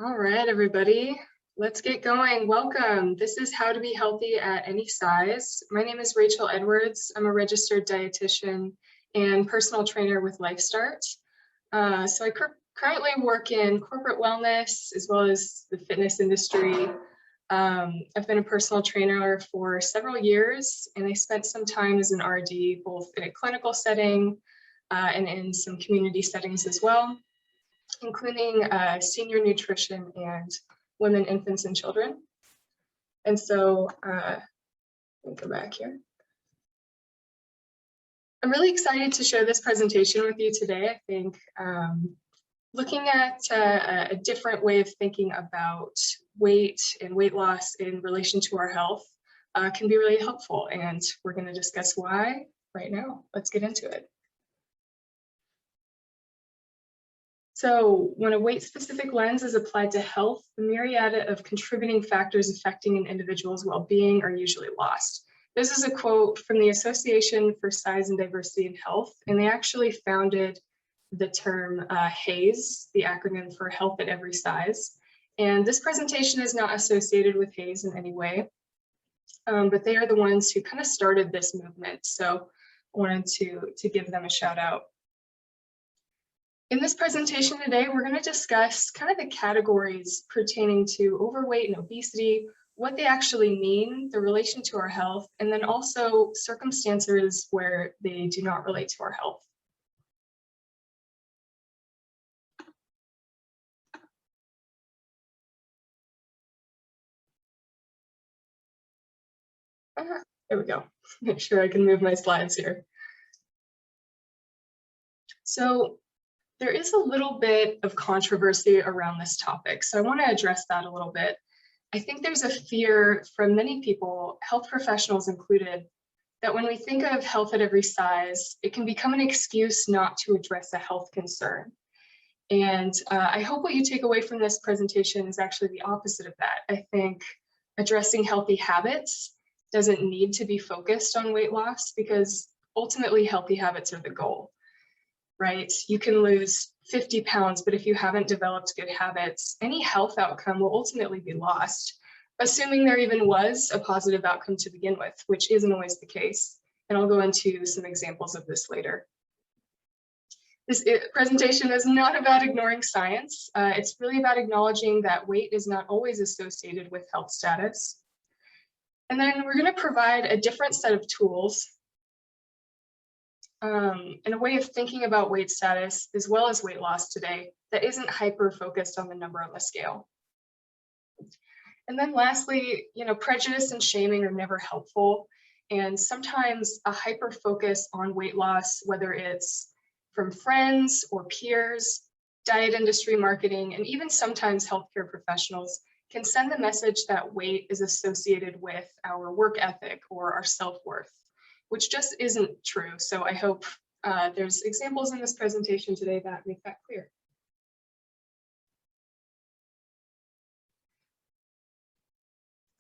All right, everybody, let's get going. Welcome. This is How to Be Healthy at Any Size. My name is Rachel Edwards. I'm a registered dietitian and personal trainer with LifeStart. So I currently work in corporate wellness as well as the fitness industry. I've been a personal trainer for several years, and I spent some time as an RD, both in a clinical setting and in some community settings as well, including senior nutrition and women, infants, and children. And so, let me go back here. I'm really excited to share this presentation with you today. I think looking at a different way of thinking about weight and weight loss in relation to our health can be really helpful. And we're going to discuss why right now. Let's get into it. So when a weight-specific lens is applied to health, the myriad of contributing factors affecting an individual's well-being are usually lost. This is a quote from the Association for Size and Diversity in Health, and they actually founded the term HAES, the acronym for Health at Every Size. And this presentation is not associated with HAES in any way, but they are the ones who kind of started this movement. So I wanted to give them a shout out. In this presentation today, we're going to discuss kind of the categories pertaining to overweight and obesity, what they actually mean, the relation to our health, and then also circumstances where they do not relate to our health. There we go. Make sure I can move my slides here. So there is a little bit of controversy around this topic, so I want to address that a little bit. I think there's a fear from many people, health professionals included, that when we think of health at every size, it can become an excuse not to address a health concern. And I hope what you take away from this presentation is actually the opposite of that. I think addressing healthy habits doesn't need to be focused on weight loss, because ultimately healthy habits are the goal. Right? You can lose 50 pounds, but if you haven't developed good habits, any health outcome will ultimately be lost, assuming there even was a positive outcome to begin with, which isn't always the case. And I'll go into some examples of this later. This presentation is not about ignoring science. It's really about acknowledging that weight is not always associated with health status. And then we're going to provide a different set of tools and a way of thinking about weight status as well as weight loss today that isn't hyper focused on the number on the scale. And then lastly, prejudice and shaming are never helpful. And sometimes a hyper focus on weight loss, whether it's from friends or peers, diet industry marketing, and even sometimes healthcare professionals, can send the message that weight is associated with our work ethic or our self-worth, which just isn't true. So I hope there's examples in this presentation today that make that clear.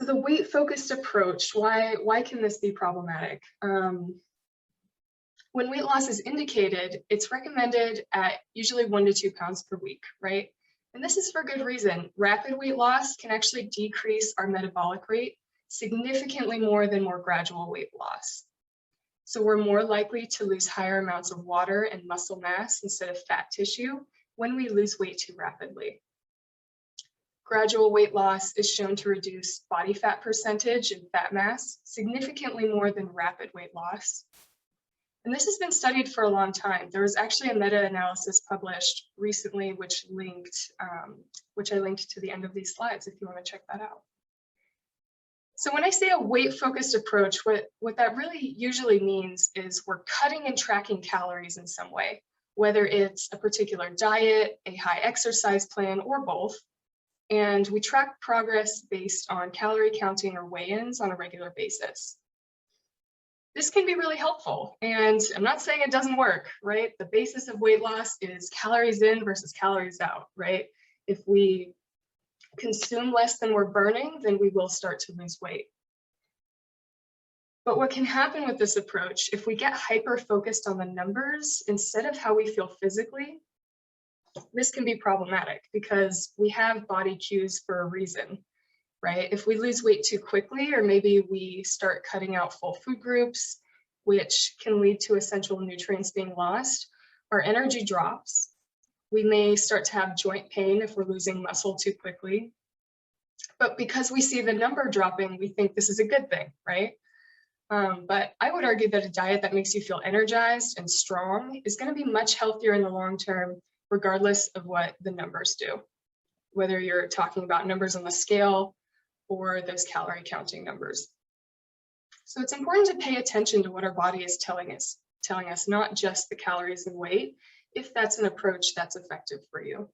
The weight-focused approach, why can this be problematic? When weight loss is indicated, it's recommended at usually 1 to 2 pounds per week, right? And this is for good reason. Rapid weight loss can actually decrease our metabolic rate significantly more than more gradual weight loss. So we're more likely to lose higher amounts of water and muscle mass instead of fat tissue when we lose weight too rapidly. Gradual weight loss is shown to reduce body fat percentage and fat mass significantly more than rapid weight loss. And this has been studied for a long time. There was actually a meta-analysis published recently, which I linked to the end of these slides if you want to check that out. So when I say a weight-focused approach, what that really usually means is we're cutting and tracking calories in some way, whether it's a particular diet, a high exercise plan, or both. And we track progress based on calorie counting or weigh-ins on a regular basis. This can be really helpful, and I'm not saying it doesn't work, right? The basis of weight loss is calories in versus calories out, right? If we consume less than we're burning, then we will start to lose weight. But what can happen with this approach, if we get hyper focused on the numbers instead of how we feel physically, this can be problematic because we have body cues for a reason, right? If we lose weight too quickly, or maybe we start cutting out full food groups, which can lead to essential nutrients being lost, our energy drops. We may start to have joint pain if we're losing muscle too quickly. But because we see the number dropping, we think this is a good thing, right? But I would argue that a diet that makes you feel energized and strong is going to be much healthier in the long term, regardless of what the numbers do, whether you're talking about numbers on the scale or those calorie counting numbers. So it's important to pay attention to what our body is telling us, not just the calories and weight, if that's an approach that's effective for you.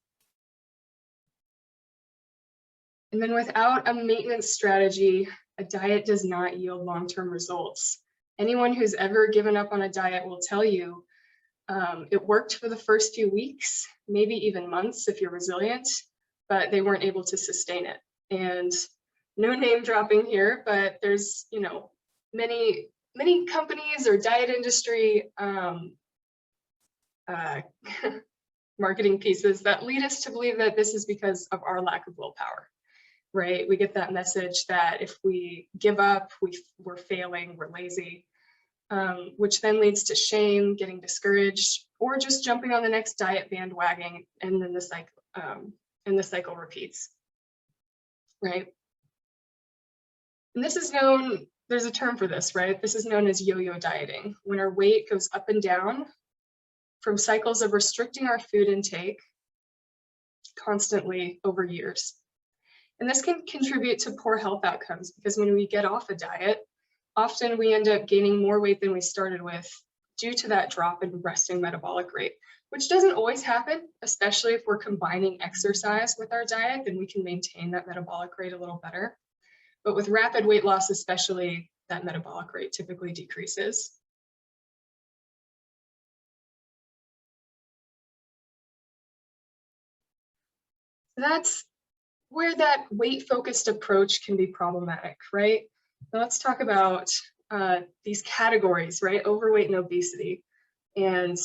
And then without a maintenance strategy, a diet does not yield long-term results. Anyone who's ever given up on a diet will tell you it worked for the first few weeks, maybe even months if you're resilient, but they weren't able to sustain it. And no name dropping here, but there's, many companies or diet industry marketing pieces that lead us to believe that this is because of our lack of willpower, right? We get that message that if we give up, we're failing, we're lazy, which then leads to shame, getting discouraged, or just jumping on the next diet bandwagon, and then the cycle repeats, right? And this is known, there's a term for this, right? This is known as yo-yo dieting, when our weight goes up and down from cycles of restricting our food intake constantly over years. And this can contribute to poor health outcomes because when we get off a diet, often we end up gaining more weight than we started with due to that drop in resting metabolic rate, which doesn't always happen, especially if we're combining exercise with our diet, then we can maintain that metabolic rate a little better. But with rapid weight loss, especially, that metabolic rate typically decreases. That's where that weight-focused approach can be problematic, right? Now let's talk about these categories, right? Overweight and obesity. And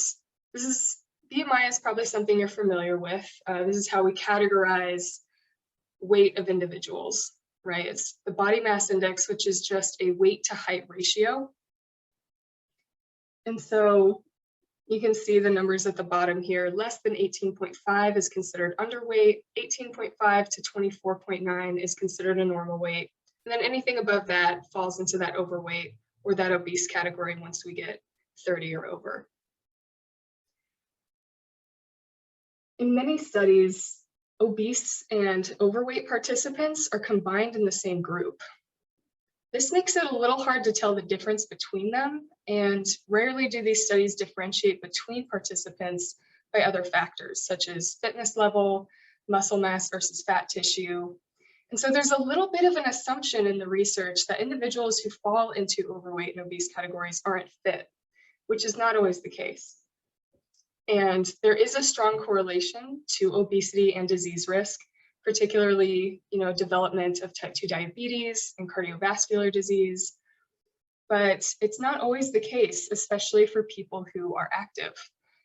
BMI is probably something you're familiar with. This is how we categorize weight of individuals, right? It's the body mass index, which is just a weight to height ratio. And so you can see the numbers at the bottom here. Less than 18.5 is considered underweight. 18.5 to 24.9 is considered a normal weight. And then anything above that falls into that overweight or that obese category once we get 30 or over. In many studies, obese and overweight participants are combined in the same group. This makes it a little hard to tell the difference between them, and rarely do these studies differentiate between participants by other factors, such as fitness level, muscle mass versus fat tissue. And so there's a little bit of an assumption in the research that individuals who fall into overweight and obese categories aren't fit, which is not always the case. And there is a strong correlation to obesity and disease risk, particularly, development of type 2 diabetes and cardiovascular disease. But it's not always the case, especially for people who are active.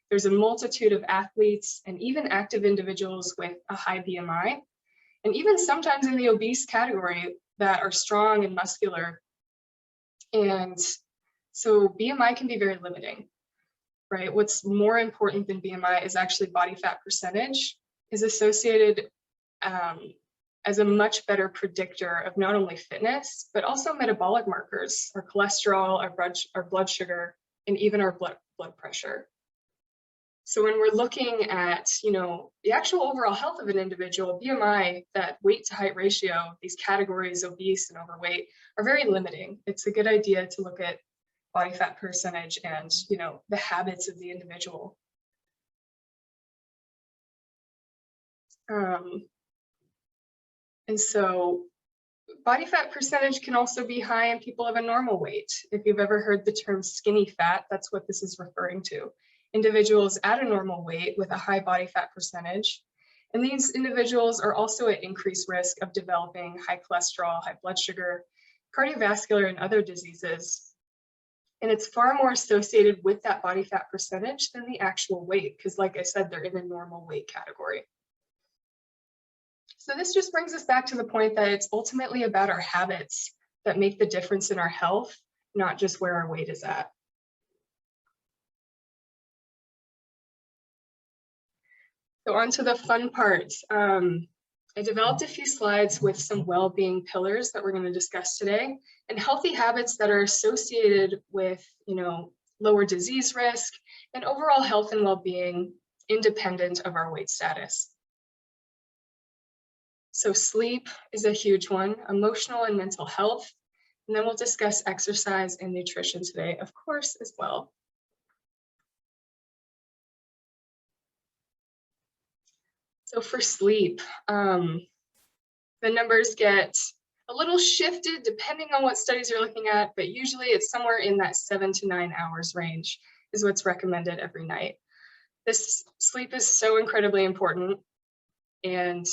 There's a multitude of athletes and even active individuals with a high BMI, and even sometimes in the obese category that are strong and muscular. And so BMI can be very limiting, right? What's more important than BMI is actually body fat percentage is associated as a much better predictor of not only fitness, but also metabolic markers, our cholesterol, our blood sugar, and even our blood pressure. So when we're looking at, the actual overall health of an individual, BMI, that weight to height ratio, these categories, obese and overweight, are very limiting. It's a good idea to look at body fat percentage and, the habits of the individual. And so body fat percentage can also be high in people of a normal weight. If you've ever heard the term skinny fat, that's what this is referring to. Individuals at a normal weight with a high body fat percentage. And these individuals are also at increased risk of developing high cholesterol, high blood sugar, cardiovascular, and other diseases. And it's far more associated with that body fat percentage than the actual weight, because like I said, they're in a normal weight category. So this just brings us back to the point that it's ultimately about our habits that make the difference in our health, not just where our weight is at. So on to the fun part. I developed a few slides with some well-being pillars that we're going to discuss today, and healthy habits that are associated with, lower disease risk and overall health and well-being independent of our weight status. So sleep is a huge one, emotional and mental health, and then we'll discuss exercise and nutrition today, of course, as well. So for sleep, the numbers get a little shifted depending on what studies you're looking at, but usually it's somewhere in that 7 to 9 hours range is what's recommended every night. This sleep is so incredibly important, and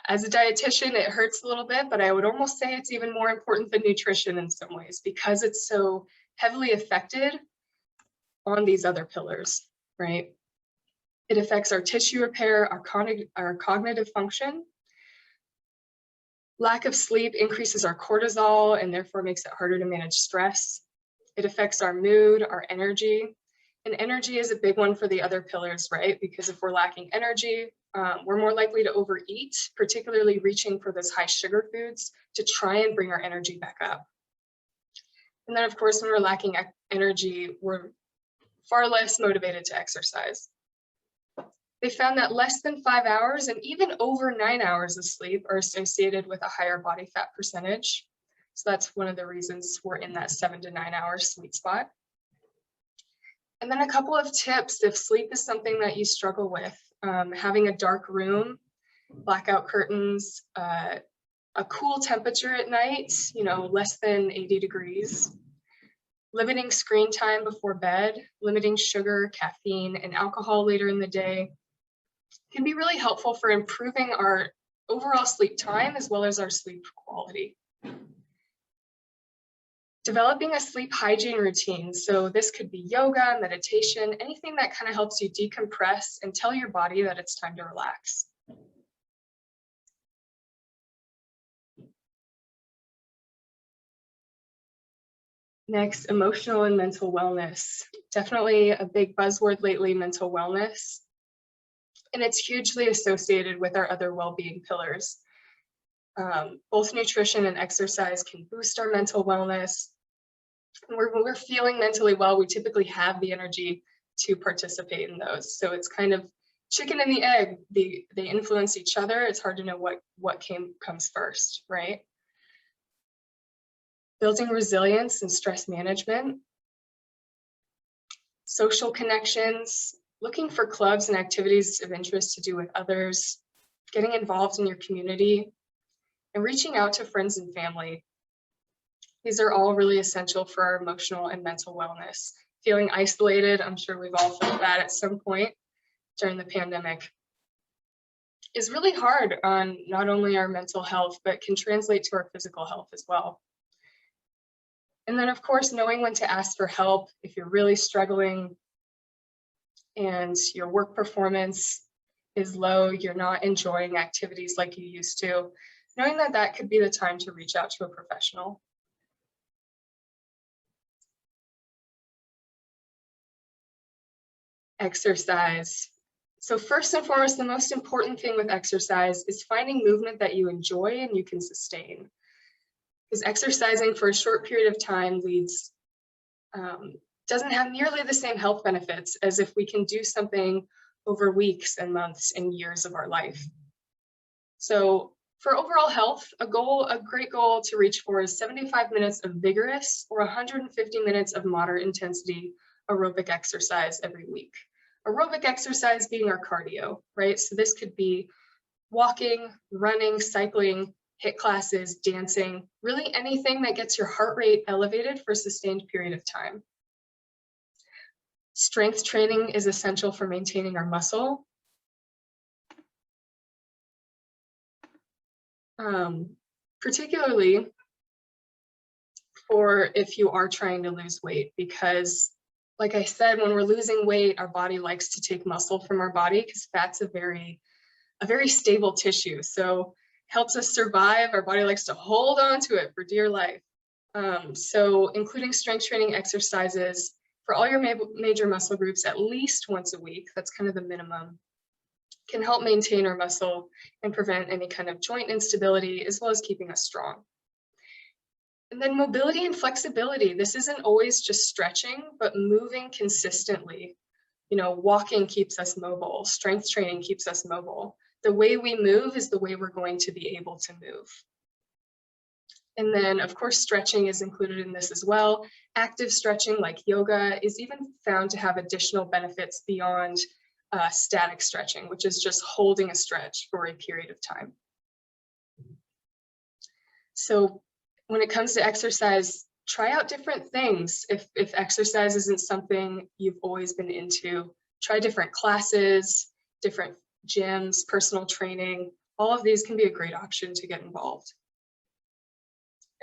as a dietitian, it hurts a little bit, but I would almost say it's even more important than nutrition in some ways because it's so heavily affected on these other pillars, right? It affects our tissue repair, our cognitive function. Lack of sleep increases our cortisol and therefore makes it harder to manage stress. It affects our mood, our energy, and energy is a big one for the other pillars, right? Because if we're lacking energy, we're more likely to overeat, particularly reaching for those high sugar foods to try and bring our energy back up. And then of course, when we're lacking energy, we're far less motivated to exercise. They found that less than 5 hours and even over 9 hours of sleep are associated with a higher body fat percentage. So that's one of the reasons we're in that 7 to 9 hour sweet spot. And then a couple of tips if sleep is something that you struggle with, having a dark room, blackout curtains, a cool temperature at night, less than 80 degrees, limiting screen time before bed, limiting sugar, caffeine, and alcohol later in the day can be really helpful for improving our overall sleep time as well as our sleep quality. Developing a sleep hygiene routine. So this could be yoga, meditation, anything that kind of helps you decompress and tell your body that it's time to relax. Next, emotional and mental wellness. Definitely a big buzzword lately, mental wellness. And it's hugely associated with our other well-being pillars. Both nutrition and exercise can boost our mental wellness. And when we're feeling mentally well, we typically have the energy to participate in those. So it's kind of chicken and the egg. They influence each other. It's hard to know what comes first, right? Building resilience and stress management. Social connections, looking for clubs and activities of interest to do with others, getting involved in your community, and reaching out to friends and family. These are all really essential for our emotional and mental wellness. Feeling isolated, I'm sure we've all felt that at some point during the pandemic, is really hard on not only our mental health, but can translate to our physical health as well. And then of course, knowing when to ask for help if you're really struggling and your work performance is low, you're not enjoying activities like you used to, knowing that could be the time to reach out to a professional. Exercise. So first and foremost, the most important thing with exercise is finding movement that you enjoy and you can sustain. Because exercising for a short period of time doesn't have nearly the same health benefits as if we can do something over weeks and months and years of our life. So for overall health, a great goal to reach for is 75 minutes of vigorous or 150 minutes of moderate intensity aerobic exercise every week. Aerobic exercise being our cardio, right? So this could be walking, running, cycling, HIIT classes, dancing, really anything that gets your heart rate elevated for a sustained period of time. Strength training is essential for maintaining our muscle. Particularly for if you are trying to lose weight, because like I said, when we're losing weight, our body likes to take muscle from our body because fat's a very stable tissue. So helps us survive. Our body likes to hold on to it for dear life. So including strength training exercises for all your major muscle groups at least once a week, that's kind of the minimum, can help maintain our muscle and prevent any kind of joint instability, as well as keeping us strong. And then mobility and flexibility. This isn't always just stretching, but moving consistently. You know, walking keeps us mobile. Strength training keeps us mobile. The way we move is the way we're going to be able to move. And then, of course, stretching is included in this as well. Active stretching, like yoga, is even found to have additional benefits beyond static stretching, which is just holding a stretch for a period of time. So when it comes to exercise, try out different things. If exercise isn't something you've always been into, try different classes, different gyms, personal training. All of these can be a great option to get involved.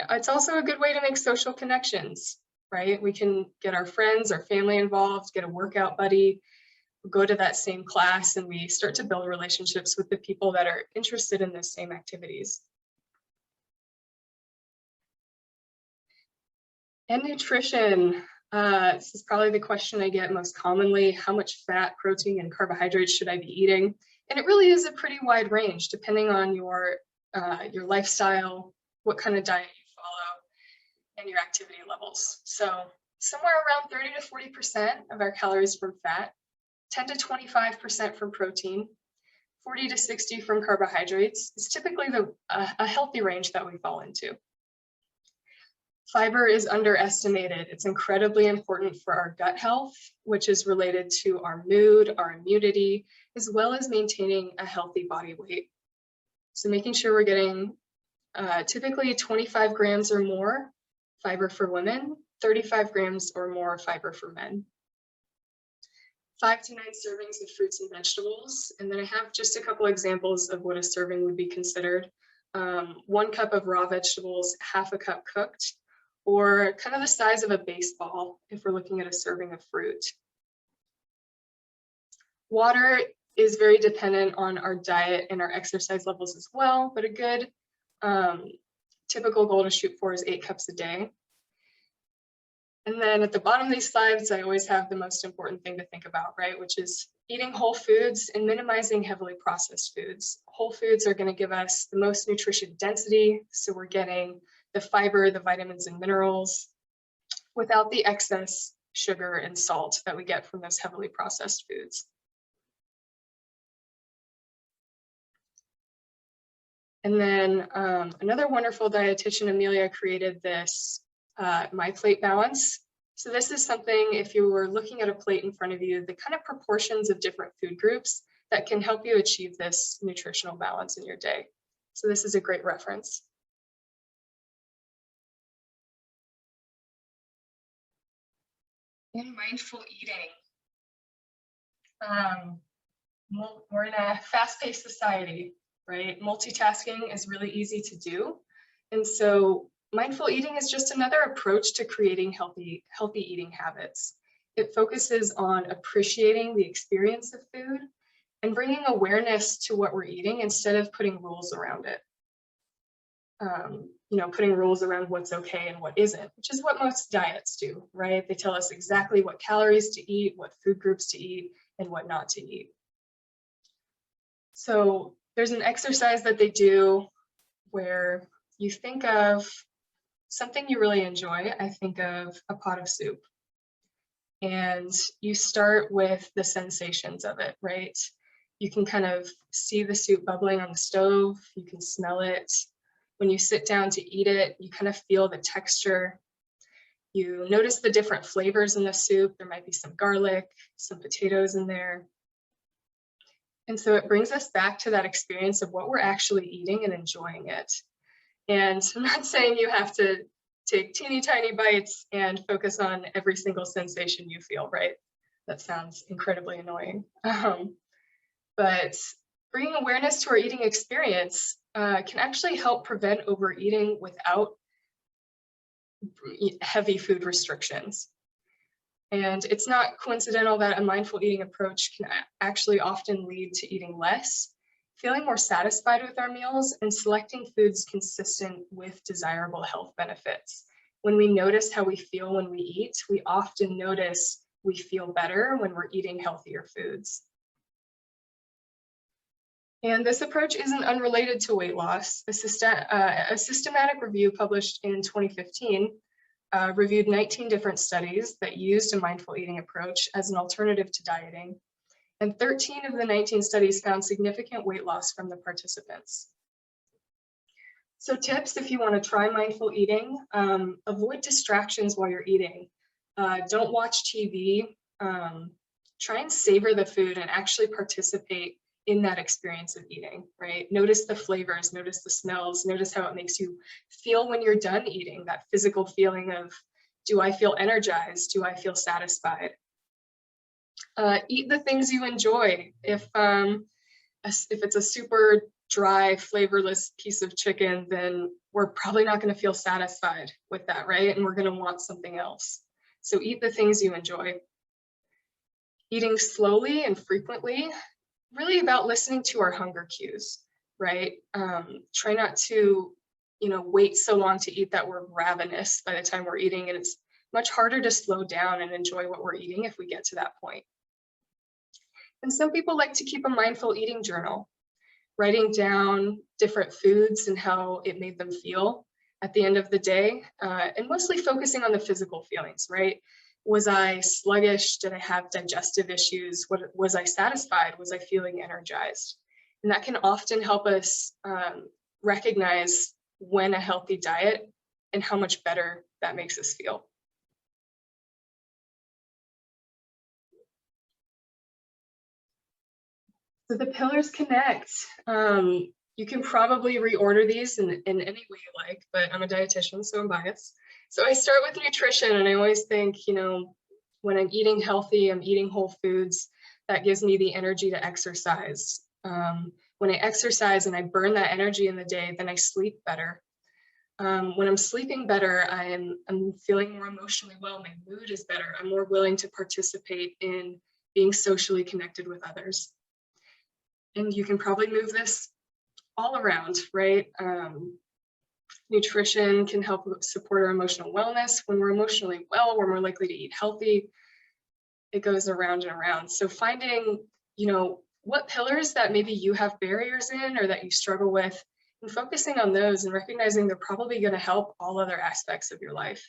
It's also a good way to make social connections, right? We can get our friends, our family involved, get a workout buddy, go to that same class, and we start to build relationships with the people that are interested in those same activities. And nutrition. This is probably the question I get most commonly. How much fat, protein, and carbohydrates should I be eating? And it really is a pretty wide range depending on your lifestyle, what kind of diet you follow, and your activity levels. So somewhere around 30 to 40% of our calories from fat, 10 to 25% from protein, 40 to 60 from carbohydrates is typically a healthy range that we fall into. Fiber is underestimated. It's incredibly important for our gut health, which is related to our mood, our immunity, as well as maintaining a healthy body weight. So making sure we're getting typically 25 grams or more fiber for women, 35 grams or more fiber for men. 5 to 9 servings of fruits and vegetables. And then I have just a couple examples of what a serving would be considered. 1 cup of raw vegetables, half a cup cooked, or kind of the size of a baseball if we're looking at a serving of fruit. Water is very dependent on our diet and our exercise levels as well, but a good typical goal to shoot for is 8 cups a day. And then at the bottom of these slides, I always have the most important thing to think about, right? Which is eating whole foods and minimizing heavily processed foods. Whole foods are going to give us the most nutrition density, so we're getting the fiber, the vitamins and minerals, without the excess sugar and salt that we get from those heavily processed foods. And then another wonderful dietitian, Amelia, created this My Plate Balance. So this is something, if you were looking at a plate in front of you, the kind of proportions of different food groups that can help you achieve this nutritional balance in your day. So this is a great reference. In mindful eating, we're in a fast-paced society, right? Multitasking is really easy to do. And so mindful eating is just another approach to creating healthy eating habits. It focuses on appreciating the experience of food and bringing awareness to what we're eating instead of putting rules around it. Putting rules around what's okay and what isn't, which is what most diets do, right? They tell us exactly what calories to eat, what food groups to eat, and what not to eat. So there's an exercise that they do where you think of something you really enjoy. I think of a pot of soup. And you start with the sensations of it, right? You can kind of see the soup bubbling on the stove. You can smell it. When you sit down to eat it, you kind of feel the texture. You notice the different flavors in the soup. There might be some garlic, some potatoes in there. And so it brings us back to that experience of what we're actually eating and enjoying it. And I'm not saying you have to take teeny tiny bites and focus on every single sensation you feel, right? That sounds incredibly annoying. But bringing awareness to our eating experience can actually help prevent overeating without heavy food restrictions. And it's not coincidental that a mindful eating approach can actually often lead to eating less, feeling more satisfied with our meals, and selecting foods consistent with desirable health benefits. When we notice how we feel when we eat, we often notice we feel better when we're eating healthier foods. And this approach isn't unrelated to weight loss. A systematic review published in 2015 reviewed 19 different studies that used a mindful eating approach as an alternative to dieting. And 13 of the 19 studies found significant weight loss from the participants. So tips if you want to try mindful eating, avoid distractions while you're eating. Don't watch TV. Try and savor the food and actually participate in that experience of eating, right? Notice the flavors, notice the smells, notice how it makes you feel when you're done eating, that physical feeling of, do I feel energized? Do I feel satisfied? Eat the things you enjoy. If it's a super dry, flavorless piece of chicken, then we're probably not going to feel satisfied with that, right? And we're going to want something else. So eat the things you enjoy. Eating slowly and frequently, really about listening to our hunger cues, right? Try not to, wait so long to eat that we're ravenous by the time we're eating, and it's much harder to slow down and enjoy what we're eating if we get to that point. And some people like to keep a mindful eating journal, writing down different foods and how it made them feel at the end of the day, and mostly focusing on the physical feelings, right? Was I sluggish? Did I have digestive issues? Was I satisfied? Was I feeling energized? And that can often help us recognize when a healthy diet and how much better that makes us feel. So the pillars connect. You can probably reorder these in any way you like, but I'm a dietitian, so I'm biased. So I start with nutrition, and I always think, when I'm eating healthy, I'm eating whole foods, that gives me the energy to exercise. When I exercise and I burn that energy in the day, then I sleep better. When I'm sleeping better, I'm feeling more emotionally well, my mood is better, I'm more willing to participate in being socially connected with others. And you can probably move this all around, right? Nutrition can help support our emotional wellness. When we're emotionally well, we're more likely to eat healthy. It goes around and around. So finding, what pillars that maybe you have barriers in or that you struggle with, and focusing on those and recognizing they're probably going to help all other aspects of your life.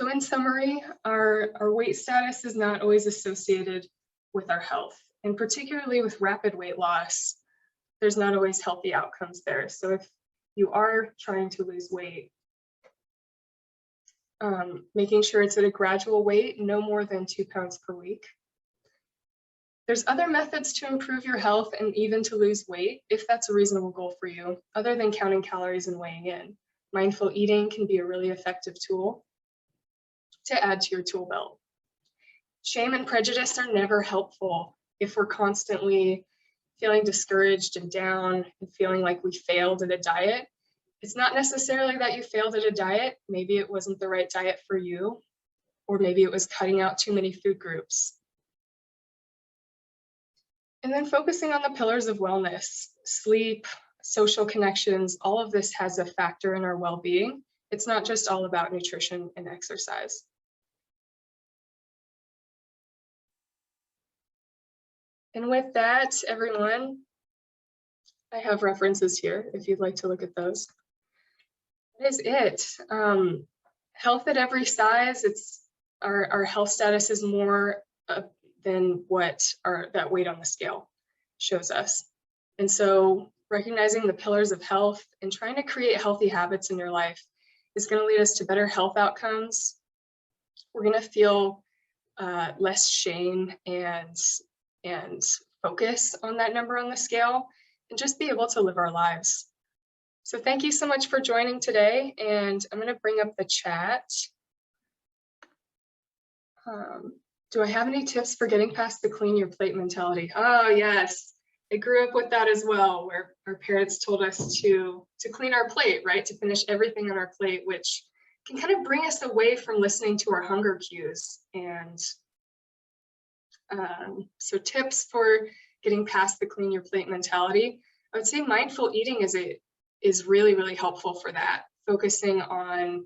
So in summary, our weight status is not always associated with our health, and particularly with rapid weight loss, there's not always healthy outcomes there. So if you are trying to lose weight, making sure it's at a gradual weight, no more than 2 pounds per week. There's other methods to improve your health and even to lose weight, if that's a reasonable goal for you, other than counting calories and weighing in. Mindful eating can be a really effective tool to add to your tool belt. Shame and prejudice are never helpful if we're constantly feeling discouraged and down and feeling like we failed at a diet. It's not necessarily that you failed at a diet. Maybe it wasn't the right diet for you, or maybe it was cutting out too many food groups. And then focusing on the pillars of wellness, sleep, social connections, all of this has a factor in our well-being. It's not just all about nutrition and exercise. And with that, everyone, I have references here if you'd like to look at those. That is it. Health at every size. Our health status is more than what that weight on the scale shows us. And so recognizing the pillars of health and trying to create healthy habits in your life is going to lead us to better health outcomes. We're going to feel less shame and focus on that number on the scale, and just be able to live our lives. So thank you so much for joining today, and I'm going to bring up the chat. Do I have any tips for getting past the clean your plate mentality? Oh yes, I grew up with that as well, where our parents told us to clean our plate, right? To finish everything on our plate, which can kind of bring us away from listening to our hunger cues. And so tips for getting past the clean your plate mentality, I would say mindful eating is really, really helpful for that. Focusing on,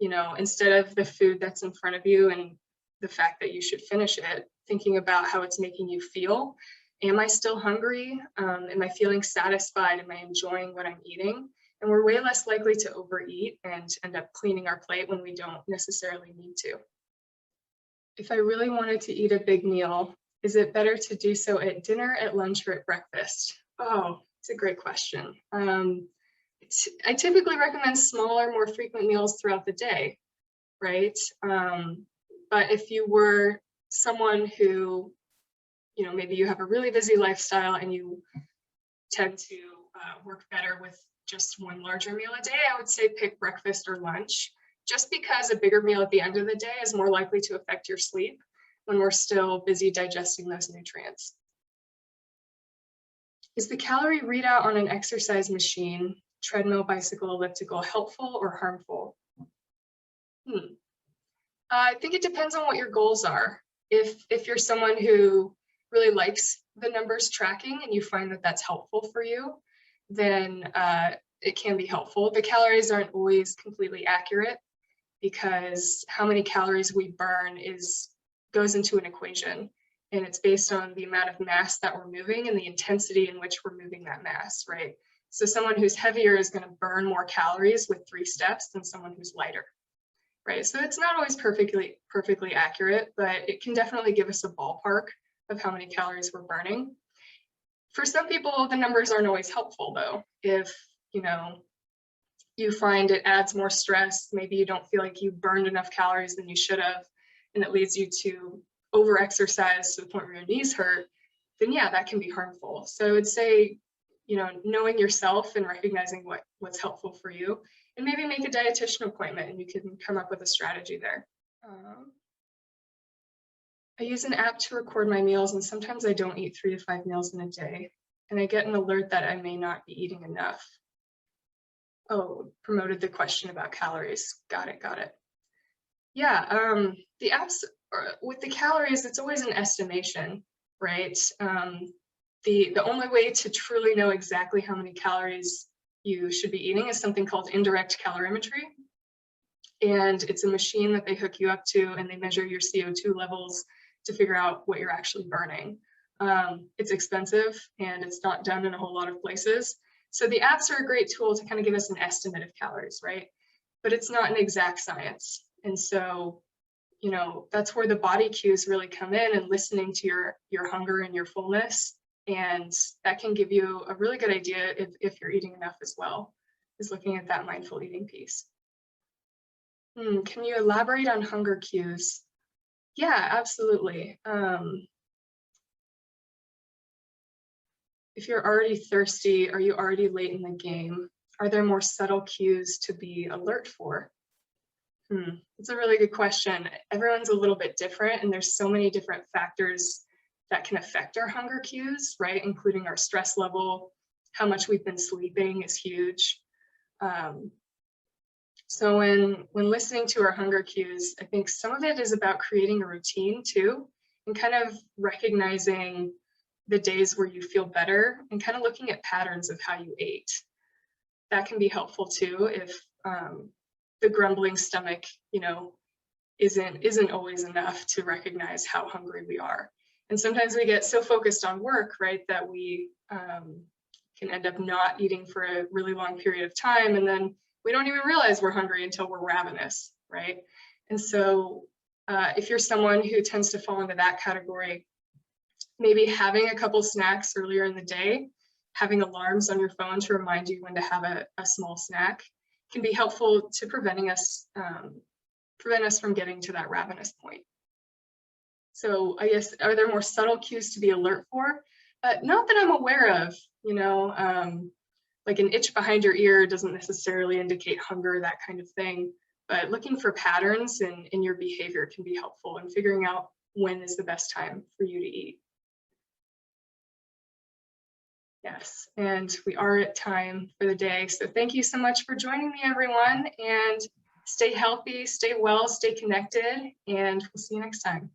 instead of the food that's in front of you and the fact that you should finish it, thinking about how it's making you feel. Am I still hungry? Am I feeling satisfied? Am I enjoying what I'm eating? And we're way less likely to overeat and end up cleaning our plate when we don't necessarily need to. If I really wanted to eat a big meal, is it better to do so at dinner, at lunch, or at breakfast? Oh, it's a great question. I typically recommend smaller, more frequent meals throughout the day, right? But if you were someone who, maybe you have a really busy lifestyle and you tend to work better with just one larger meal a day, I would say pick breakfast or lunch, just because a bigger meal at the end of the day is more likely to affect your sleep when we're still busy digesting those nutrients. Is the calorie readout on an exercise machine, treadmill, bicycle, elliptical, helpful or harmful? I think it depends on what your goals are. If you're someone who really likes the numbers tracking and you find that that's helpful for you, then it can be helpful. The calories aren't always completely accurate because how many calories we burn goes into an equation, and it's based on the amount of mass that we're moving and the intensity in which we're moving that mass, right? So someone who's heavier is going to burn more calories with 3 steps than someone who's lighter, right? So it's not always perfectly accurate, but it can definitely give us a ballpark of how many calories we're burning. For some people, the numbers aren't always helpful though. If, you find it adds more stress, maybe you don't feel like you burned enough calories than you should have, and it leads you to over-exercise to the point where your knees hurt, then yeah, that can be harmful. So I would say, knowing yourself and recognizing what's helpful for you, and maybe make a dietitian appointment and you can come up with a strategy there. I use an app to record my meals, and sometimes I don't eat 3 to 5 meals in a day, and I get an alert that I may not be eating enough. Oh, promoted the question about calories. Got it. Yeah, the apps, with the calories, it's always an estimation, right? The only way to truly know exactly how many calories you should be eating is something called indirect calorimetry. And it's a machine that they hook you up to, and they measure your CO2 levels to figure out what you're actually burning. It's expensive and it's not done in a whole lot of places. So the apps are a great tool to kind of give us an estimate of calories, right? But it's not an exact science. And so, that's where the body cues really come in, and listening to your hunger and your fullness. And that can give you a really good idea if you're eating enough as well, is looking at that mindful eating piece. Can you elaborate on hunger cues? Yeah, absolutely. If you're already thirsty, are you already late in the game? Are there more subtle cues to be alert for? It's a really good question. Everyone's a little bit different, and there's so many different factors that can affect our hunger cues, right? Including our stress level, how much we've been sleeping is huge. So when listening to our hunger cues, I think some of it is about creating a routine too, and kind of recognizing the days where you feel better and kind of looking at patterns of how you ate. That can be helpful too if the grumbling stomach, isn't always enough to recognize how hungry we are. And sometimes we get so focused on work, right, that we can end up not eating for a really long period of time, and then we don't even realize we're hungry until we're ravenous, right? And so if you're someone who tends to fall into that category, maybe having a couple snacks earlier in the day, having alarms on your phone to remind you when to have a small snack, can be helpful to prevent us from getting to that ravenous point. So I guess, are there more subtle cues to be alert for? Not that I'm aware of, like an itch behind your ear doesn't necessarily indicate hunger, that kind of thing. But looking for patterns in your behavior can be helpful in figuring out when is the best time for you to eat. Yes, and we are at time for the day. So thank you so much for joining me, everyone, and stay healthy, stay well, stay connected, and we'll see you next time.